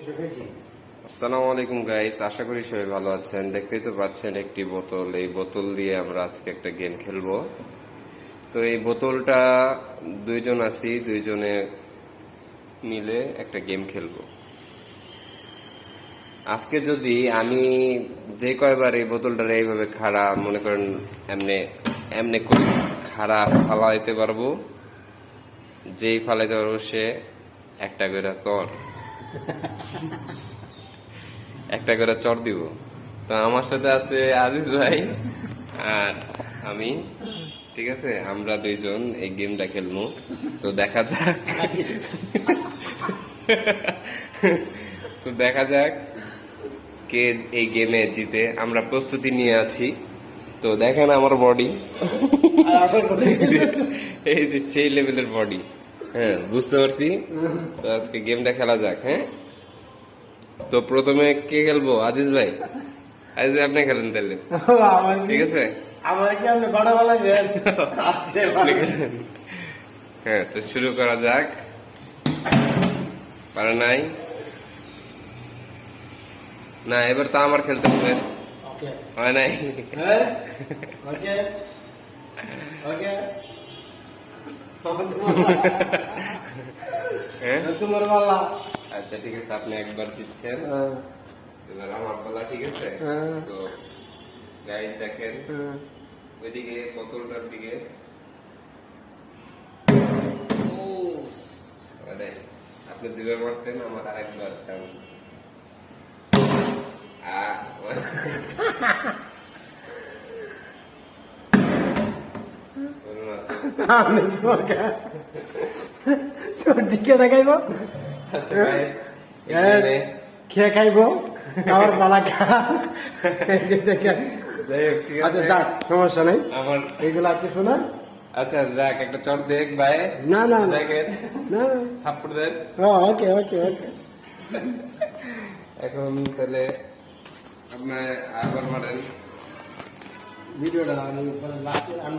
আসসালামু আলাইকুম গাইস, আশা করি সবাই ভালো আছেন। দেখতেই তো পাচ্ছেন একটি বোতল, এই বোতল দিয়ে আমরা আজকে একটা গেম খেলবো। তো এই বোতলটা দুইজন আছি, দুইজনে মিলে একটা গেম খেলবো। আজকে যদি আমি যে কয়বার এই বোতলটা এইভাবে খাড়া মনে করেন এমনি এমনি করে খাড়া ফালাইতে পারবো, যেই ফালাইতে পারবো সে একটা করে চর দিব। তো আমার সাথে আছে আজিজ ভাই আর আমি, ঠিক আছে? আমরা দুইজন এই গেমটা খেলবো। তো দেখা যাক কে এই গেমে জিতে। আমরা প্রস্তুতি নিয়ে আছি। তো দেখেন আমার বডি, এই যে সেই লেভেলের বডি। হ্যাঁ, বুঝতে পারছি। তো আজকে গেমটা খেলা যাক। হ্যাঁ, তো প্রথমে কে খেলবো? আজিজ ভাই, আজিজ ভাই আপনি খেলেন তাহলে, ঠিক আছে? হ্যাঁ, তো শুরু করা যাক। পারে নাই না, এবার তো আমার খেলতে হবে। হয় নাই? তোমার পালা। আচ্ছা ঠিক আছে, আপনি একবার দিচ্ছেন, এবার আমার পালা, ঠিক আছে? তো গাইস দেখেন ওইদিকে বোতলটার দিকে। আপনি দুবার মারছেন, আমার আরেকবার চান্স আছে। দেখাইব আচ্ছা খেয়ে খাইব আমার পালা খা। আচ্ছা যাক, সমস্যা নেই, আমার এগুলা কিছু না। আচ্ছা যাক, একটা চট দেখ ভাই। না না দেখেন, না, থাপ্পড় দেন। ওকে ওকে ওকে। এখন তাহলে আপনার আবার মারেন ভিডিওটা আমি লাস্টে আমি